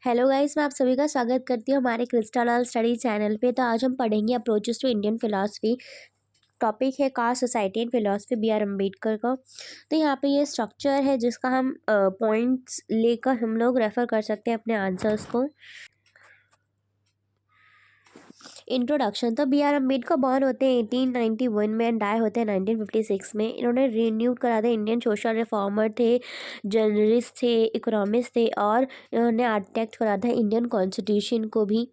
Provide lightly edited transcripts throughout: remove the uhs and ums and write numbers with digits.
Hello guys, मैं आप सभी का स्वागत करती हूँ हमारे क्रिस्टल स्टडी चैनल पे। तो आज हम पढ़ेंगे approaches to Indian philosophy. Topic है caste society and philosophy B R Ambedkar का। तो यहाँ पे ये स्ट्रक्चर है जिसका हम पॉइंट्स लेकर हम लोग रेफर कर सकते हैं अपने आंसर्स को। इंट्रोडक्शन। तो बी आर अम्बेडकर बॉर्न होते हैं 1891 में एंड डाई होते हैं 1956 में। इन्होंने रिन्यूड करा था, इंडियन सोशल रिफॉर्मर थे, जर्नलिस्ट थे, इकोनॉमिस्ट थे और इन्होंने आर्किटेक्ट करा था इंडियन कॉन्स्टिट्यूशन को भी।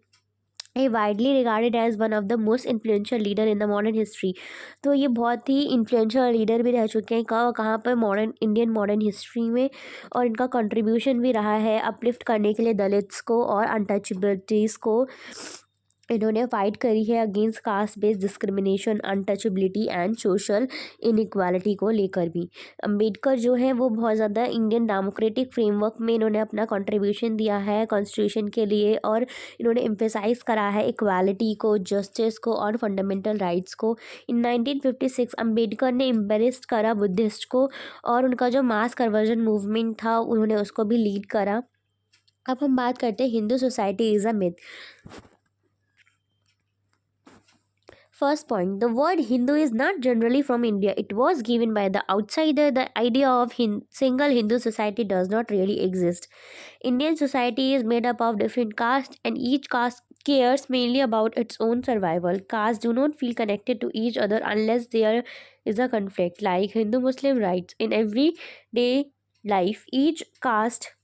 A widely regarded as one of the most influential leader in the modern history. तो ये बहुत ही इन्फ्लुएंशियल लीडर भी रह चुके हैं कहाँ पर मॉडर्न हिस्ट्री में। और इनका कंट्रीब्यूशन भी रहा है अपलिफ्ट करने के लिए दलित्स को और अनटचेबिलिटीज़ को। इन्होंने फाइट करी है against caste based discrimination, untouchability and social inequality को लेकर भी। अंबेडकर जो है वो बहुत ज़्यादा इंडियन डेमोक्रेटिक फ्रेमवर्क में इन्होंने अपना कंट्रीब्यूशन दिया है कॉन्स्टिट्यूशन के लिए। और इन्होंने एम्फेसाइज करा है इक्वालिटी को, जस्टिस को और फंडामेंटल राइट्स को। इन 1956 अंबेडकर ने एम्बेरेस्ट करा बुद्धिस्ट को और उनका जो मास कन्वर्जन मूवमेंट था उन्होंने उसको भी लीड करा। अब हम बात करते हैं Hindu society is a myth. First point, the word Hindu is not generally from India. It was given by the outsider. The idea of single Hindu society does not really exist. Indian society is made up of different castes, and each caste cares mainly about its own survival. Castes do not feel connected to each other unless there is a conflict, like Hindu-Muslim rights. In everyday life, each caste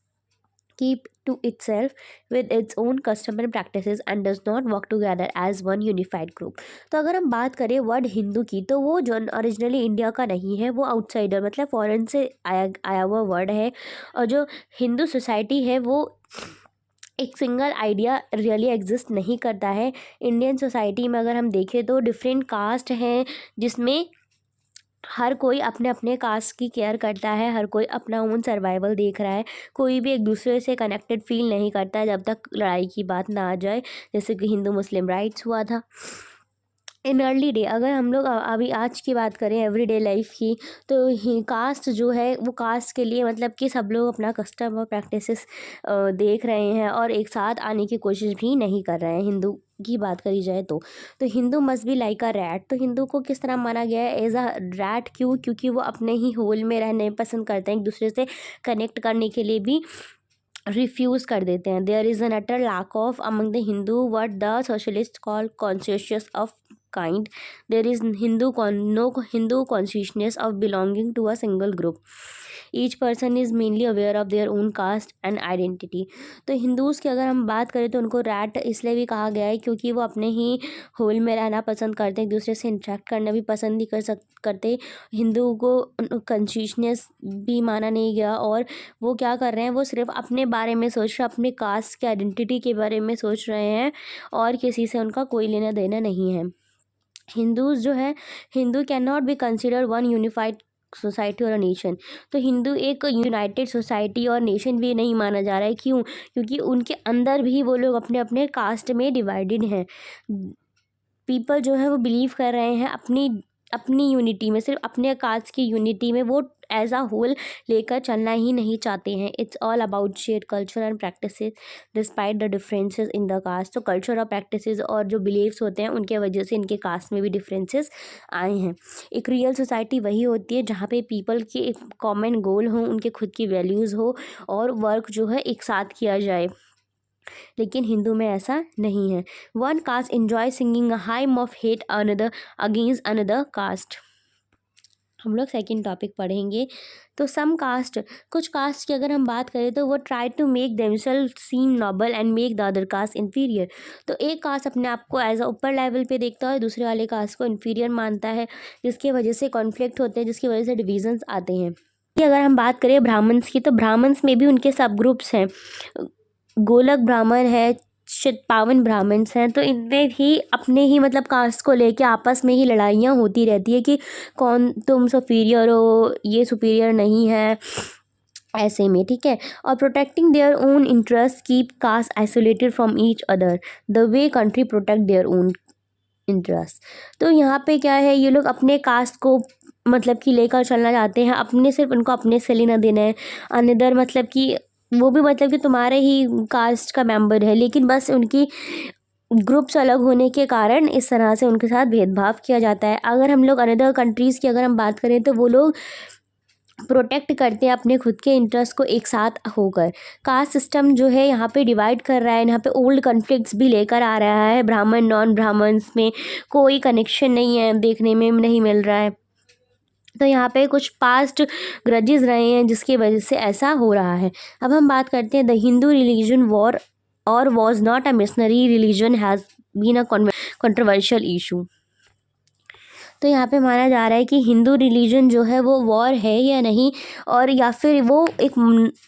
keep to itself with its own custom and practices and does not work together as one unified group। तो अगर हम बात करें word Hindu की, तो वो जो originally India का नहीं है, वो आउटसाइडर मतलब फॉरेन से आया हुआ वर्ड है। और जो हिंदू सोसाइटी है वो एक सिंगल आइडिया रियली एग्जिस्ट नहीं करता है। इंडियन सोसाइटी में अगर हम देखें तो डिफरेंट कास्ट हैं जिसमें हर कोई अपने अपने कास्ट की केयर करता है, हर कोई अपना ओन सर्वाइवल देख रहा है। कोई भी एक दूसरे से कनेक्टेड फील नहीं करता है जब तक लड़ाई की बात ना आ जाए, जैसे कि हिंदू मुस्लिम राइट्स हुआ था इन अर्ली डे। अगर हम लोग अभी आज की बात करें एवरीडे लाइफ की, तो कास्ट जो है वो कास्ट के लिए मतलब कि सब लोग अपना कस्टम और प्रैक्टिसेस देख रहे हैं और एक साथ आने की कोशिश भी नहीं कर रहे हैं। हिंदू की बात करी जाए तो Hindu must be like a rat. तो हिंदू को किस तरह माना गया है एज अ रैट? क्योंकि वो अपने ही होल में रहने पसंद करते हैं, एक दूसरे से कनेक्ट करने के लिए भी रिफ्यूज़ कर देते हैं। There is an utter lack of among the Hindu what the socialist call conscious of kind. There is no Hindu consciousness of belonging to a single group. Each person is mainly aware of their own caste and identity. तो Hindus की अगर हम बात करें तो उनको rat इसलिए भी कहा गया है क्योंकि वो अपने ही होल में रहना पसंद करते हैं, एक दूसरे से इंटरेक्ट करना भी पसंद नहीं करते। हिंदू को कॉन्शियसनेस भी माना नहीं गया और वो क्या कर रहे हैं, वो सिर्फ अपने बारे में सोच रहे हैं, अपने कास्ट के आइडेंटिटी के बारे में सोच रहे हैं और किसी से उनका कोई लेना देना नहीं है। हिंदूज़ जो है, Hindu can not be consider one unified society और नेशन। तो हिंदू एक यूनाइटेड सोसाइटी और नेशन भी नहीं माना जा रहा है। क्यों? क्योंकि उनके अंदर भी वो लोग अपने अपने कास्ट में डिवाइडेड हैं। पीपल जो है वो बिलीव कर रहे हैं अपनी अपनी यूनिटी में, सिर्फ अपने कास्ट की यूनिटी में। वो एज अ होल लेकर चलना ही नहीं चाहते हैं। It's all about share culture and practices despite the differences in the caste. तो कल्चर और प्रैक्टिसेस और जो बिलीव्स होते हैं उनके वजह से इनके कास्ट में भी डिफरेंसेस आए हैं। एक रियल सोसाइटी वही होती है जहाँ पे पीपल के एक कॉमन गोल हो, उनके खुद की वैल्यूज़ हो और वर्क जो है एक साथ किया जाए। लेकिन हिंदू में ऐसा नहीं है। One caste enjoy singing a hymn of hate another against another caste. हम लोग सेकंड टॉपिक पढ़ेंगे। तो सम कास्ट, कुछ कास्ट की अगर हम बात करें तो वो try to make themselves seem noble and make the other caste inferior. तो एक कास्ट अपने आप को एज अ ऊपर लेवल पे देखता है, दूसरे वाले कास्ट को इन्फीरियर मानता है, जिसकी वजह से कॉन्फ्लिक्ट होते हैं, जिसकी वजह से डिविजन्स आते हैं। अगर हम बात करें ब्राह्मण्स की, तो ब्राह्मण्स में भी उनके सब ग्रुप्स हैं। गोलक ब्राह्मण है, पावन ब्राह्मण्स हैं। तो इनमें भी अपने ही मतलब कास्ट को लेके आपस में ही लड़ाइयाँ होती रहती है कि कौन तुम सुपीरियर हो, ये सुपीरियर नहीं है, ऐसे में। ठीक है। और protecting their own interest keep caste isolated from each other the way country protect their own interest. तो यहाँ पे क्या है, ये लोग अपने कास्ट को मतलब कि लेकर चलना चाहते हैं, अपने सिर्फ उनको अपने से लेना देना है। अनदर मतलब कि वो भी मतलब कि तुम्हारे ही कास्ट का मेंबर है, लेकिन बस उनकी ग्रुप्स अलग होने के कारण इस तरह से उनके साथ भेदभाव किया जाता है। अगर हम लोग अनदर कंट्रीज़ की अगर हम बात करें तो वो लोग प्रोटेक्ट करते हैं अपने खुद के इंटरेस्ट को एक साथ होकर। कास्ट सिस्टम जो है यहाँ पे डिवाइड कर रहा है, यहाँ पे ओल्ड कन्फ्लिक्ट्स भी लेकर आ रहा है। ब्राह्मण नॉन ब्राह्मण्स में कोई कनेक्शन नहीं है, देखने में नहीं मिल रहा है। तो यहाँ पे कुछ पास्ट ग्रजेस रहे हैं जिसकी वजह से ऐसा हो रहा है। अब हम बात करते हैं the Hindu religion was or was not a missionary religion has been a controversial issue. तो यहाँ पे माना जा रहा है कि हिंदू रिलीजन जो है वो वॉर है या नहीं, और या फिर वो एक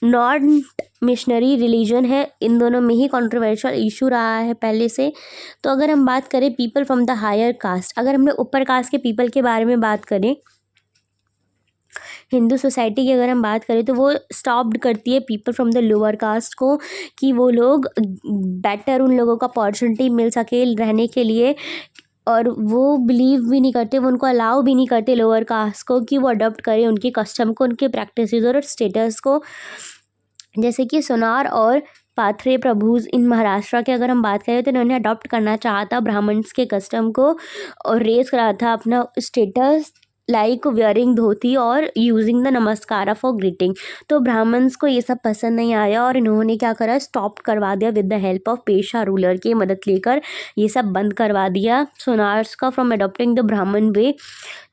नॉन मिशनरी रिलीजन है। इन दोनों में ही कंट्रोवर्शियल इशू रहा है पहले से। तो अगर हम बात करें people from the higher caste, अगर हम लोग ऊपर कास्ट के पीपल के बारे में बात करें, हिंदू सोसाइटी की अगर हम बात करें तो वो स्टॉप्ड करती है people from the lower cast को, कि वो लोग बेटर उन लोगों को अपॉर्चुनिटी मिल सके रहने के लिए। और वो बिलीव भी नहीं करते, वो उनको अलाउ भी नहीं करते लोअर कास्ट को कि वो अडॉप्ट करें उनके कस्टम को, उनके प्रैक्टिसेस और स्टेटस को। जैसे कि सोनार और पाथरे प्रभुज इन महाराष्ट्र के अगर हम बात करें तो इन्होंने अडॉप्ट करना चाहा था ब्राह्मण्स के कस्टम को और रेस करा था अपना स्टेटस लाइक वेयरिंग धोती और यूजिंग द नमस्कारा फॉर ग्रीटिंग। तो ब्राह्मण्स को ये सब पसंद नहीं आया और इन्होंने क्या करा, स्टॉप करवा दिया विद द हेल्प ऑफ पेशा रूलर की मदद लेकर ये सब बंद करवा दिया सोनार्स का from adopting the Brahmin way.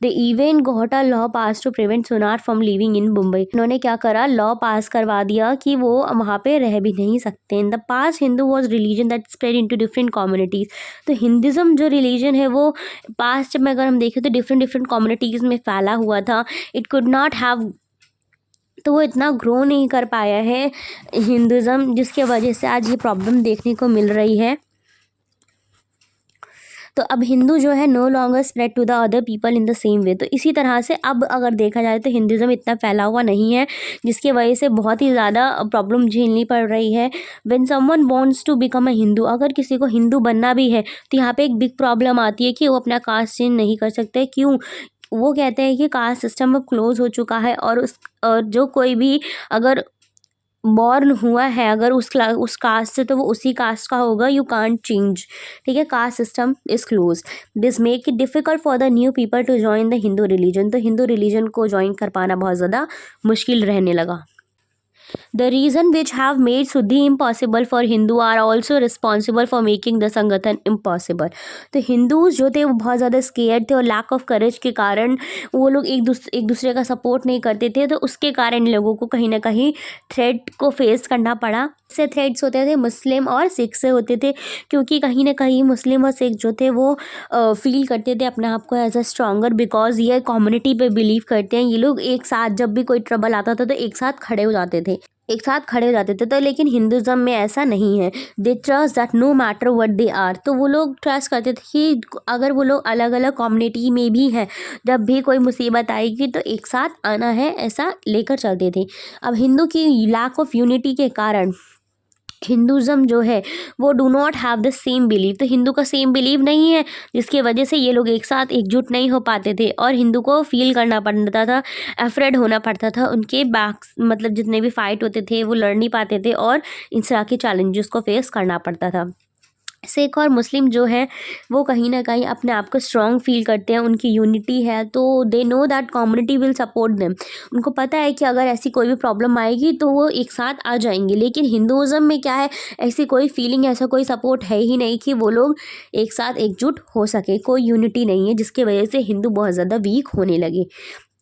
The even got a law pass to prevent Sonar from living in Mumbai. इन्होंने क्या करा, लॉ पास करवा दिया कि वो वहाँ पे रह भी नहीं सकते। In the pass Hindu was religion that spread into different communities. तो हिंदुज़म जो रिलीजन है वो पास्ट में अगर हम देखें तो डिफरेंट डिफरेंट कम्युनिटीज़ में फैला हुआ था। इट कुड नॉट हैव, तो वो इतना ग्रो नहीं कर पाया है हिंदुज़म, जिसके वजह से आज ये प्रॉब्लम देखने को मिल रही है। तो अब हिंदू जो है no longer spread to the other people in the same way. तो इसी तरह से अब अगर देखा जाए तो हिंदुज़म इतना फैला हुआ नहीं है, जिसकी वजह से बहुत ही ज़्यादा प्रॉब्लम झेलनी पड़ रही है। When someone wants to become a Hindu, अगर किसी को हिंदू बनना भी है तो यहाँ पे एक बिग प्रॉब्लम आती है कि वो अपना कास्ट चेंज नहीं कर सकते। क्यों? वो कहते हैं कि कास्ट सिस्टम अब क्लोज हो चुका है और जो कोई भी अगर बॉर्न हुआ है अगर उस कास्ट से तो वो उसी कास्ट का होगा। यू कांट चेंज, ठीक है। Caste system is close. This make it difficult for the new people to join the Hindu religion. तो हिंदू रिलीजन को ज्वाइन कर पाना बहुत ज़्यादा मुश्किल रहने लगा। The reason which have made Suddhi impossible for Hindu are also responsible for making the संगठन impossible। तो हिंदूज जो थे वो बहुत ज़्यादा स्केयर्ड थे और लैक ऑफ करेज के कारण वो लोग एक दूसरे का सपोर्ट नहीं करते थे। तो उसके कारण लोगों को कहीं ना कहीं थ्रेट को फेस करना पड़ा। से थ्रेट्स होते थे मुस्लिम और सिख से होते थे, क्योंकि कहीं ना कहीं मुस्लिम और सिख जो थे वो फील करते थे अपने आप को एज अ स्ट्रॉन्गर, बिकॉज ये कम्युनिटी पे बिलीव करते हैं। ये लोग एक साथ जब भी कोई ट्रबल आता था तो एक साथ खड़े हो जाते थे, एक साथ खड़े हो जाते थे। तो लेकिन हिंदुज़म में ऐसा नहीं है। They trust that no matter what they are. तो वो लोग ट्रस्ट करते थे कि अगर वो लोग अलग अलग कम्युनिटी में भी हैं, जब भी कोई मुसीबत आएगी तो एक साथ आना है, ऐसा लेकर चलते थे। अब हिंदू की लैक ऑफ यूनिटी के कारण हिंदुज़म जो है वो do not have the same believe. तो हिंदू का सेम बिलीव नहीं है, जिसकी वजह से ये लोग एक साथ एकजुट नहीं हो पाते थे और हिंदू को फील करना पड़ता था, अफ्रेड होना पड़ता था। उनके बैक्स मतलब जितने भी फाइट होते थे वो लड़ नहीं पाते थे और इस तरह के चैलेंजेस को फेस करना पड़ता था। सिख और मुस्लिम जो है वो कहीं ना कहीं अपने आप को स्ट्रॉन्ग फील करते हैं, उनकी यूनिटी है, तो they know that community will support them. उनको पता है कि अगर ऐसी कोई भी प्रॉब्लम आएगी तो वो एक साथ आ जाएंगे। लेकिन हिंदुज़म में क्या है, ऐसी कोई फीलिंग, ऐसा कोई सपोर्ट है ही नहीं कि वो लोग एक साथ एकजुट हो सके। कोई यूनिटी नहीं है, जिसकी वजह से हिंदू बहुत ज़्यादा वीक होने लगे।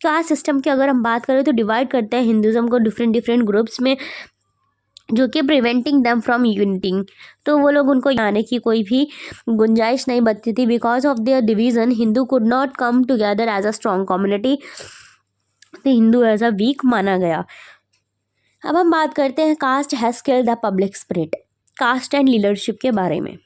कास्ट सिस्टम की अगर हम बात करें तो डिवाइड करते हैं हिंदुज़म को डिफरेंट डिफरेंट ग्रुप्स में, जो कि प्रिवेंटिंग दम फ्रॉम यूनिटिंग। तो वो लोग उनको आने की कोई भी गुंजाइश नहीं बचती थी। Because of their division Hindu could not come together as a strong community. तो हिंदू एज अ वीक माना गया। अब हम बात करते हैं caste has killed the public spirit, caste and leadership के बारे में।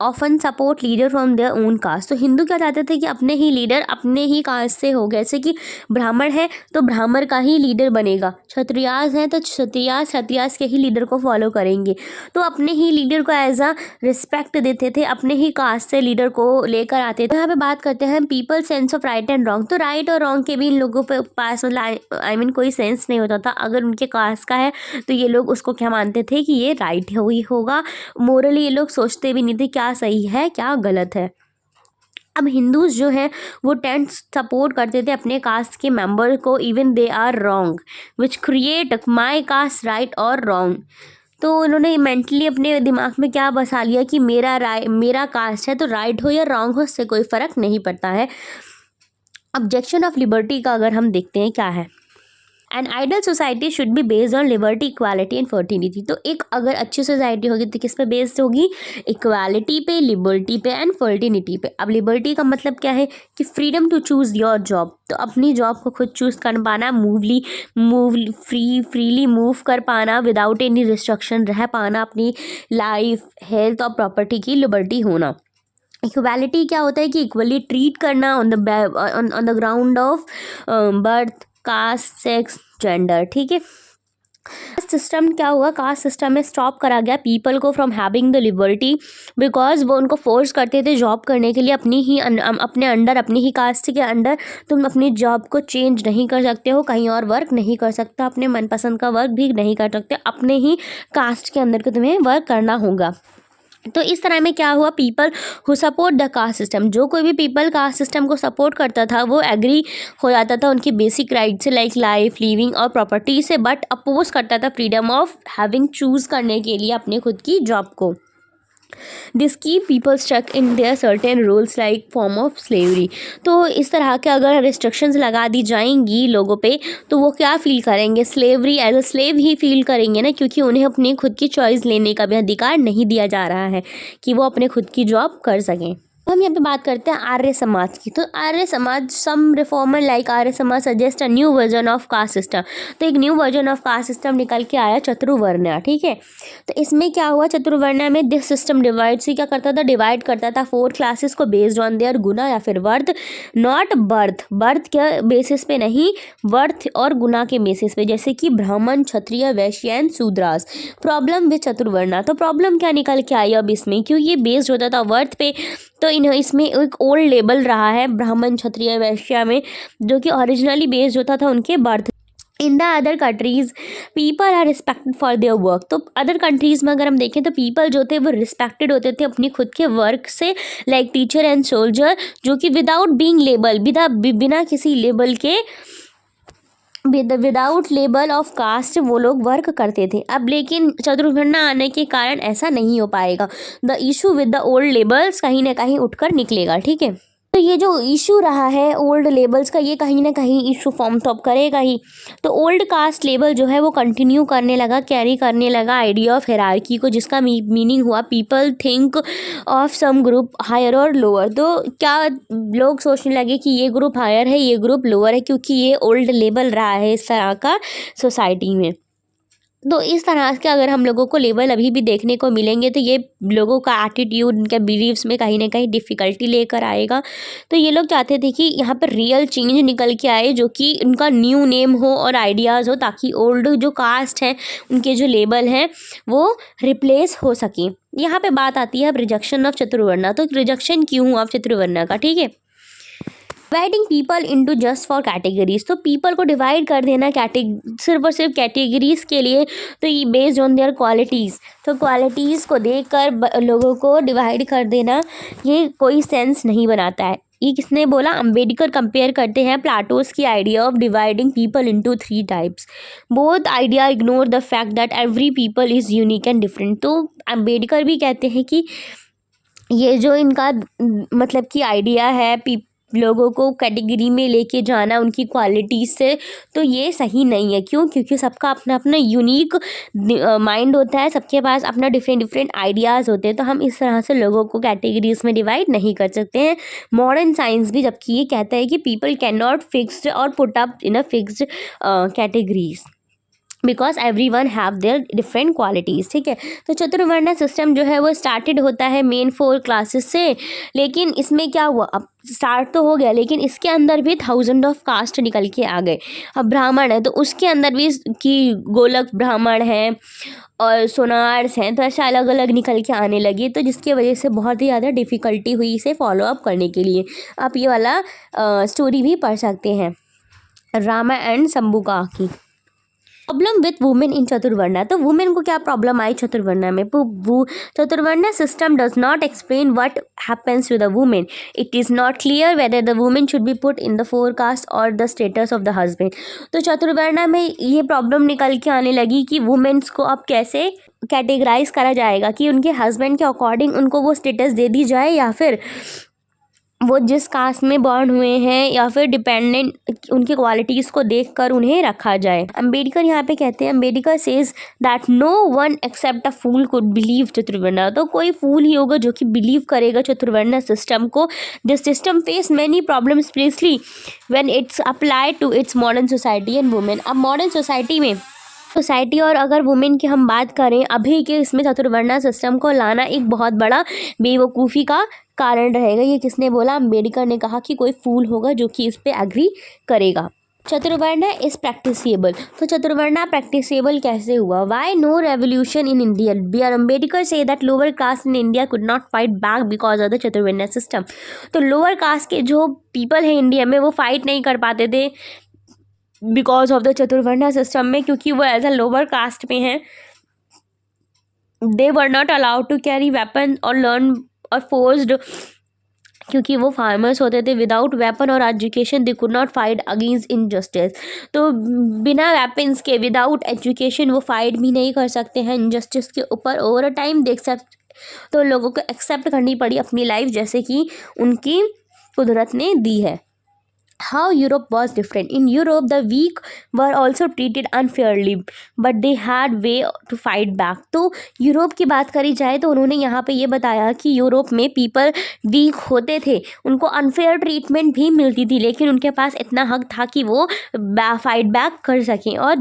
Often support leader from their own caste. तो हिंदू क्या चाहते थे कि अपने ही लीडर अपने ही कास्ट से हो, जैसे कि ब्राह्मण है तो ब्राह्मण का ही लीडर बनेगा, क्षत्रियास हैं तो क्षत्रियास के ही लीडर को फॉलो करेंगे। तो अपने ही लीडर को एज अ रिस्पेक्ट देते थे, अपने ही कास्ट से लीडर को लेकर आते थे। यहाँ पे बात करते हैं people sense of right and wrong. तो राइट और रॉन्ग के भी इन लोगों पे पास मतलब आई मीन कोई सेंस नहीं होता था। अगर उनके कास्ट का है तो ये लोग उसको क्या मानते थे कि ये राइट ही होगा। मोरली ये लोग सोचते भी नहीं थे क्या सही है क्या गलत है। अब हिंदूज जो है वो टेंट सपोर्ट करते थे अपने कास्ट के मेंबर को, even they are wrong which create my caste right और रॉन्ग। तो उन्होंने मेंटली अपने दिमाग में क्या बसा लिया कि मेरा कास्ट है तो राइट हो या रॉन्ग हो उससे कोई फ़र्क नहीं पड़ता है। ऑब्जेक्शन ऑफ लिबर्टी का अगर हम देखते हैं क्या है, an ideal society should be based on liberty, equality and fertility. तो एक अगर अच्छी सोसाइटी होगी तो किस पे बेस्ड होगी, इक्वालिटी पे, लिबर्टी पे एंड फर्टिलिटी पे। अब लिबर्टी का मतलब क्या है कि freedom to choose your job, तो अपनी जॉब को खुद चूज़ कर पाना, फ्रीली मूव कर पाना, विदाउट एनी रिस्ट्रिक्शन रह पाना, अपनी लाइफ हेल्थ और प्रॉपर्टी की लिबर्टी होना। इक्वालिटी क्या होता है कि इक्वली ट्रीट करना on the ground of birth, caste, sex, gender, ठीक है। कास्ट सिस्टम क्या हुआ, कास्ट सिस्टम में स्टॉप करा गया पीपल को from having the liberty, because वो उनको फोर्स करते थे जॉब करने के लिए अपने अंडर, अपनी ही कास्ट के अंडर। तुम अपनी जॉब को चेंज नहीं कर सकते हो, कहीं और वर्क नहीं कर सकता, अपने मनपसंद का वर्क भी नहीं कर सकते, अपने ही कास्ट के अंदर को तुम्हें वर्क करना होगा। तो इस तरह में क्या हुआ, people who support the caste system, जो कोई भी पीपल कास्ट सिस्टम को सपोर्ट करता था वो एग्री हो जाता था उनकी बेसिक राइट से, लाइक लाइफ, लिविंग और प्रॉपर्टी से, बट अपोज करता था फ्रीडम ऑफ हैविंग चूज़ करने के लिए अपने खुद की जॉब को। दिस की people stuck in their certain rules like form of slavery. तो इस तरह के अगर रिस्ट्रिक्शंस लगा दी जाएंगी लोगों पे तो वो क्या फील करेंगे, स्लेवरी एज अ स्लेव ही फील करेंगे ना, क्योंकि उन्हें अपनी खुद की चॉइस लेने का भी अधिकार नहीं दिया जा रहा है कि वो अपने खुद की जॉब कर सकें। हम यहाँ पे बात करते हैं आर्य समाज की। तो आर्य समाज, सम reformer like Arya Samaj suggest a new version of caste system. तो एक new version of caste system निकल के आया, चतुर्वर्ण्य, ठीक है। तो इसमें क्या हुआ, चतुर्वर्ण्य में दिस सिस्टम डिवाइड से क्या करता था, डिवाइड करता था 4 क्लासेस को बेस्ड ऑन देयर गुना या फिर वर्थ, नॉट बर्थ के बेसिस पे नहीं, वर्थ और गुना के बेसिस पे, जैसे कि ब्राह्मण, क्षत्रिय, वैश्य एंड शूद्रास। प्रॉब्लम विद चतुर्वर्णा, तो प्रॉब्लम क्या निकल के आई अब इसमें, क्यों ये बेस्ड होता था वर्थ पे, तो इसमें एक ओल्ड लेबल रहा है ब्राह्मण, क्षत्रिय, वैश्य में, जो कि ओरिजिनली बेस्ड होता था उनके birth. In the other countries people are respected for their work. तो अदर कंट्रीज़ में अगर हम देखें तो पीपल जो थे वो रिस्पेक्टेड होते थे अपनी खुद के वर्क से, लाइक टीचर एंड सोल्जर, जो कि विदाउट बीइंग लेबल, बिना किसी लेबल के, विदाउट लेबल ऑफ कास्ट वो लोग वर्क करते थे। अब लेकिन चतुर्वर्णा आने के कारण ऐसा नहीं हो पाएगा, the issue with the old labels कहीं ना कहीं उठकर निकलेगा, ठीक है। तो ये जो इशू रहा है ओल्ड लेबल्स का, ये कहीं ना कहीं इशू फॉर्म तो अब करेगा ही। तो ओल्ड कास्ट लेबल जो है वो कंटिन्यू करने लगा, कैरी करने लगा आइडिया ऑफ हिरार्की को, जिसका मीनिंग हुआ people think of some group higher और लोअर। तो क्या लोग सोचने लगे कि ये ग्रुप हायर है, ये ग्रुप लोअर है, क्योंकि ये ओल्ड लेबल रहा है इस तरह का सोसाइटी में। तो इस तरह के अगर हम लोगों को लेबल अभी भी देखने को मिलेंगे तो ये लोगों का एटीट्यूड, उनके बिलीव्स में कहीं ना कहीं डिफ़िकल्टी लेकर आएगा। तो ये लोग चाहते थे कि यहाँ पर रियल चेंज निकल के आए, जो कि उनका न्यू नेम हो और आइडियाज़ हो, ताकि ओल्ड जो कास्ट है उनके जो लेबल हैं वो रिप्लेस हो सकें। यहाँ पे बात आती है अब रिजेक्शन ऑफ चतुर्वर्णा। तो रिजेक्शन क्यों हुआ चतुर्वर्णा का, ठीक है। Dividing people into just for categories. तो पीपल को डिवाइड कर देना सिर्फ और सिर्फ कैटेगरीज के लिए, तो ये बेस्ड ऑन देयर क्वालिटीज़। तो क्वालिटीज़ को देखकर लोगों को डिवाइड कर देना ये कोई सेंस नहीं बनाता है। ये किसने बोला, अंबेडकर कंपेयर करते हैं प्लाटोस की idea of dividing people into 3 types. Both idea ignore the fact that every people is unique and different. तो अंबेडकर भी कहते हैं कि ये जो इनका मतलब कि आइडिया है लोगों को कैटेगरी में लेके जाना उनकी क्वालिटी से, तो ये सही नहीं है। क्यों, क्योंकि सबका अपना अपना यूनिक माइंड होता है, सबके पास अपना डिफरेंट आइडियाज़ होते हैं। तो हम इस तरह से लोगों को कैटेगरीज में डिवाइड नहीं कर सकते हैं। मॉडर्न साइंस भी जबकि ये कहता है कि पीपल कैन नॉट फिक्स्ड और put up in a fixed categories. Because every one have their different qualities. ठीक है, तो चतुर्वर्ण सिस्टम जो है वो स्टार्टेड होता है मेन 4 क्लासेस से, लेकिन इसमें क्या हुआ, अब स्टार्ट तो हो गया लेकिन इसके अंदर भी थाउजेंड ऑफ कास्ट निकल के आ गए। अब ब्राह्मण है तो उसके अंदर भी कि गोलक ब्राह्मण है और सोनार्स हैं, तो ऐसे अलग अलग निकल के आने लगी, तो जिसकी वजह से बहुत ही ज़्यादा डिफ़िकल्टी हुई इसे फॉलो अप करने के लिए। आप ये वाला स्टोरी भी पढ़ सकते हैं, रामा एंड शंभुका की। Problem with women in Chaturvarna, तो वुमेन को क्या प्रॉब्लम आई चतुर्वर्णा में। Chaturvarna system does not explain what happens to the women. It is not clear whether the women should be put in the four caste और the status of the husband. तो चतुर्वर्णा में ये problem निकल के आने लगी कि वुमेन्स को अब कैसे कैटेगराइज करा जाएगा, कि उनके हस्बैंड के अकॉर्डिंग उनको वो स्टेटस दे दी जाए, या फिर वो जिस कास्ट में बॉर्न हुए हैं, या फिर डिपेंडेंट उनकी क्वालिटीज़ को देखकर उन्हें रखा जाए। अंबेडकर यहाँ पे कहते हैं, Ambedkar says that no one except a fool could believe Chaturvarna. तो कोई फूल ही होगा जो कि बिलीव करेगा चतुर्वर्णा सिस्टम को। This system face many problems specially when it's applied to it's modern society and women. अब मॉडर्न सोसाइटी और अगर वुमेन की हम बात करें अभी के, इसमें चतुर्वर्णा सिस्टम को लाना एक बहुत बड़ा बेवकूफ़ी का कारण रहेगा। ये किसने बोला, अम्बेडकर ने कहा कि कोई फूल होगा जो कि इस पे एग्री करेगा। चतुर्वर्णा इज प्रैक्टिसेबल, तो चतुर्वर्णा प्रैक्टिसेबल कैसे हुआ। Why no revolution in India, B R Ambedkar says that lower caste in India could not fight back because of the Chaturvarna system. तो लोअर कास्ट के जो पीपल हैं इंडिया में वो फाइट नहीं कर पाते थे because of the Chaturvarna system में, क्योंकि वो एज अ लोअर कास्ट में हैं। They were not allowed to carry weapon और लर्न और फोर्स्ड, क्योंकि वो फार्मर्स होते थे। विदाउट वेपन और education they could not fight against injustice. तो बिना वेपन्स के, विदाउट एजुकेशन वो फाइट भी नहीं कर सकते हैं इनजस्टिस के ऊपर। ओवर अ टाइम देख सकते, तो लोगों को एक्सेप्ट करनी पड़ी अपनी लाइफ जैसे कि उनकी कुदरत ने दी है। How Europe was different. In Europe, the weak were also treated unfairly, but they had way to fight back. तो यूरोप की बात करी जाए तो उन्होंने यहाँ पे ये बताया कि यूरोप में पीपल वीक होते थे, उनको अनफेयर ट्रीटमेंट भी मिलती थी, लेकिन उनके पास इतना हक था कि वो फाइट बैक कर सकें, और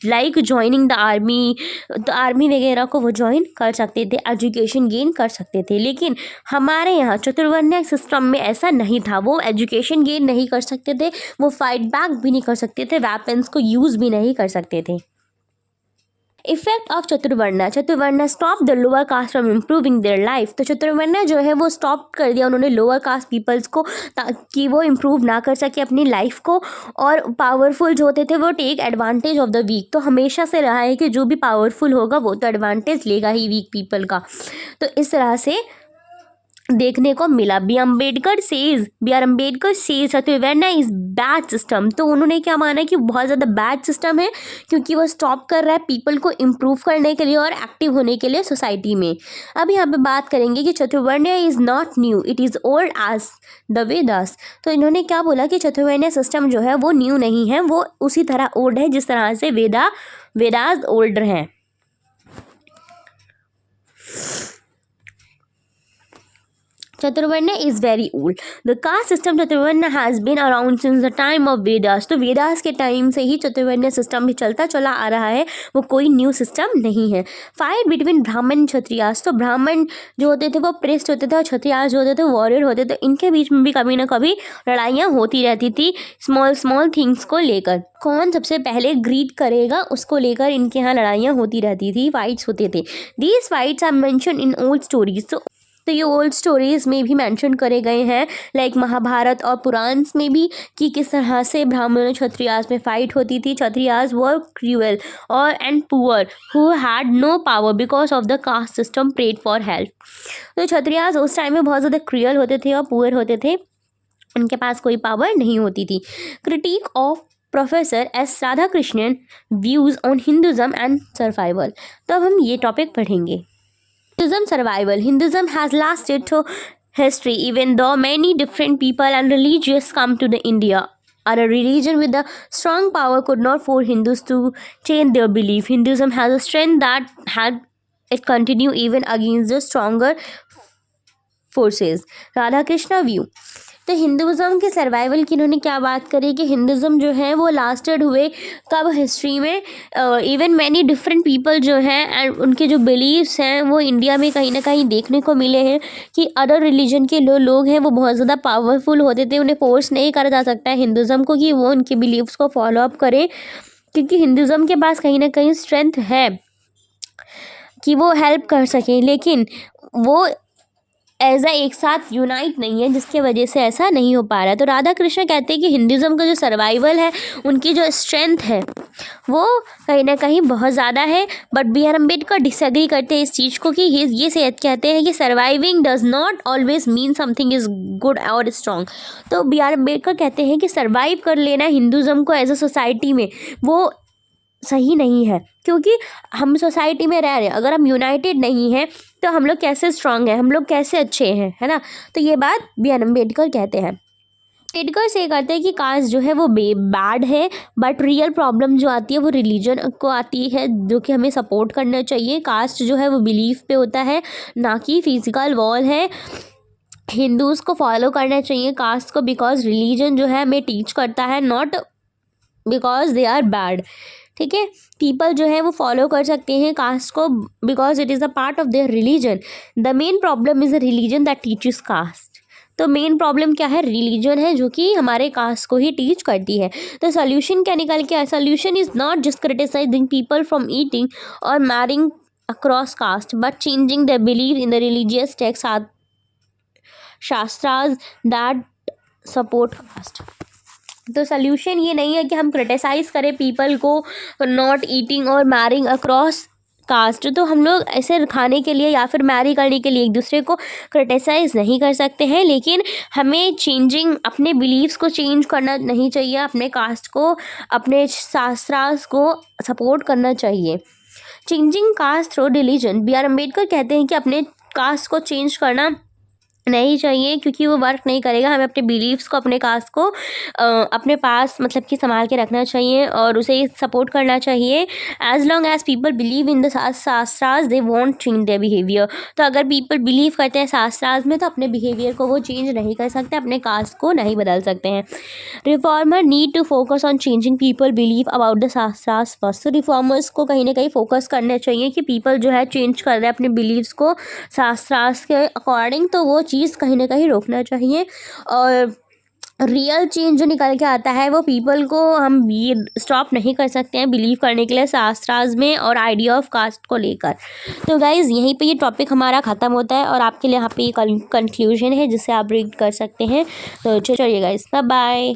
लाइक ज्वाइनिंग द आर्मी, तो आर्मी वगैरह को वो ज्वाइन कर सकते थे, एजुकेशन गेन कर सकते थे। लेकिन हमारे यहाँ चतुर्वर्ण्य सिस्टम में ऐसा नहीं था। वो एजुकेशन गेन नहीं कर सकते थे, वो फाइट बैक भी नहीं कर सकते थे, वेपन्स को यूज़ भी नहीं कर सकते थे। Effect of Chaturvarna stop the lower caste from improving their life. तो चतुर्वर्णा जो है वो स्टॉप कर दिया उन्होंने लोअर कास्ट पीपल्स को, ताकि वो इम्प्रूव ना कर सके अपनी लाइफ को, और पावरफुल जो होते थे वो take advantage of the weak. तो हमेशा से रहा है कि जो भी पावरफुल होगा वो तो एडवांटेज लेगा ही वीक पीपल का। तो इस तरह से देखने को मिला। B R Ambedkar says Chaturvarna is bad system. तो उन्होंने क्या माना कि बहुत ज़्यादा बैड सिस्टम है, क्योंकि वो स्टॉप कर रहा है पीपल को इम्प्रूव करने के लिए और एक्टिव होने के लिए सोसाइटी में। अब यहाँ पे बात करेंगे कि Chaturvarna is not new, it is old as the Vedas. तो इन्होंने क्या बोला कि चतुर्वर्णा सिस्टम जो है वो न्यू नहीं है, वो उसी तरह ओल्ड है जिस तरह से वेदास ओल्डर हैं। Chaturvarna is very old. The caste system Chaturvarna has been around since the time of Vedas. तो वेदास के टाइम से ही चतुर्वर्ण्य सिस्टम भी चलता चला आ रहा है, वो कोई न्यू सिस्टम नहीं है। फाइट बिटवीन ब्राह्मण एंड क्षत्रियास, तो ब्राह्मण जो होते थे वो प्रेस्ट होते थे और क्षत्रियास जो होते थे वॉरियर होते थे। इनके बीच में भी कभी ना कभी लड़ाइयाँ होती रहती थी स्मॉल थिंग्स को लेकर। कौन सबसे पहले ग्रीट करेगा उसको लेकर इनके यहाँ लड़ाइयाँ होती रहती थी, फाइट्स होते थे। These fights are mention in old stories. तो ये ओल्ड स्टोरीज़ में भी मेंशन करे गए हैं, लाइक महाभारत और पुराण्स में भी, कि किस तरह से ब्राह्मण और क्षत्रियास में फ़ाइट होती थी। क्षत्रियास वर क्रूअल और and poor who had no power because of the caste system prayed for help. तो क्षत्रियास उस टाइम में बहुत ज़्यादा क्रूअल होते थे और पुअर होते थे, उनके पास कोई पावर नहीं होती थी। Critic of professor S Radhakrishnan views on Hinduism and survival. तो अब हम ये टॉपिक पढ़ेंगे। Hinduism survival. Hinduism has lasted through history, even though many different people and religions come to the India. Or a religion with a strong power could not force Hindus to change their belief. Hinduism has a strength that had it continue even against the stronger forces. Radha Krishna view. तो Hinduism के survival की इन्होंने क्या बात करी कि Hinduism जो है वो लास्टेड हुए कब हिस्ट्री में, इवन मैनी डिफरेंट पीपल जो हैं एंड उनके जो बिलीव्स हैं वो इंडिया में कहीं ना कहीं देखने को मिले हैं कि अदर रिलीजन के लोग हैं वो बहुत ज़्यादा पावरफुल होते थे, उन्हें फोर्स नहीं करा जा सकता है हिंदुज़म को कि वो उनके बिलीव्स को फॉलो अप करें, क्योंकि हिंदुज़म के पास कहीं ना कहीं स्ट्रेंथ है कि वो हेल्प कर सकें, लेकिन वो एज एक साथ यूनाइट नहीं है, जिसके वजह से ऐसा नहीं हो पा रहा है। तो राधा कृष्ण कहते हैं कि हिंदुज़म का जो सर्वाइवल है, उनकी जो स्ट्रेंथ है वो कहीं ना कहीं बहुत ज़्यादा है। But B R Ambedkar disagree करते हैं इस चीज़ को कि ये से कहते हैं कि surviving does not always mean something is good और स्ट्रॉन्ग। तो बी आर अम्बेडकर कहते हैं कि सर्वाइव कर लेना हिंदुज़म को एज अ सोसाइटी में वो सही नहीं है, क्योंकि हम सोसाइटी में रह रहे हैं, अगर हम यूनाइटेड नहीं हैं तो हम लोग कैसे स्ट्रांग हैं, हम लोग कैसे अच्छे हैं, है ना। तो ये बात बी आर अम्बेडकर कहते हैं। अम्बेडकर से कहते हैं कि कास्ट जो है वो बैड है, बट रियल प्रॉब्लम जो आती है वो रिलीजन को आती है, जो कि हमें सपोर्ट करना चाहिए। कास्ट जो है वो बिलीफ पे होता है, ना कि फिजिकल वॉल है। हिंदूज़ को फॉलो करना चाहिए कास्ट को, बिकॉज रिलीजन जो है हमें टीच करता है, not because they are bad. ठीक है, पीपल जो है वो फॉलो कर सकते हैं कास्ट को because it is a part of their religion. The main problem is a religion that teaches caste. तो मेन प्रॉब्लम क्या है, रिलीजन है जो कि हमारे कास्ट को ही टीच करती है। तो सोल्यूशन क्या निकल के आया, solution is not just criticising people from eating और marrying across caste, but changing the believe in the religious text shastras that support caste. तो सोल्यूशन ये नहीं है कि हम क्रिटिसाइज़ करें पीपल को नॉट ईटिंग और मैरिंग अक्रॉस कास्ट। तो हम लोग ऐसे खाने के लिए या फिर मैरी करने के लिए एक दूसरे को क्रिटिसाइज़ नहीं कर सकते हैं, लेकिन हमें चेंजिंग अपने बिलीव्स को चेंज करना नहीं चाहिए, अपने कास्ट को, अपने शास्त्रास को सपोर्ट करना चाहिए। Changing caste through religion, B R Ambedkar कहते हैं कि अपने कास्ट को चेंज करना नहीं चाहिए, क्योंकि वो वर्क नहीं करेगा। हमें अपने बिलीव्स को, अपने कास्ट को अपने पास मतलब कि संभाल के रखना चाहिए और उसे सपोर्ट करना चाहिए। As long as people believe in the shastras they won't change their behaviour. तो अगर पीपल बिलीव करते हैं शास्त्रास में, तो अपने बिहेवियर को वो चेंज नहीं कर सकते, अपने कास्ट को नहीं बदल सकते हैं। Reformer need to focus on changing people believe about the shastras first. तो रिफॉर्मर्स को कहीं ना कहीं फोकस करना चाहिए कि पीपल जो है चेंज कर रहे हैं अपने बिलीव्स को शास्त्रास के अकॉर्डिंग, तो वो चीज़ कहीं ना कहीं रोकना चाहिए। और रियल चेंज जो निकल के आता है वो पीपल को हम ये स्टॉप नहीं कर सकते हैं बिलीव करने के लिए शास्त्रास में और आइडिया ऑफ कास्ट को लेकर। तो गाइज़ यहीं पे ये टॉपिक हमारा ख़त्म होता है और आपके लिए यहाँ पे ये कंक्लूजन है जिसे आप रीड कर सकते हैं। तो चलिए गाइज़, बाय बाय।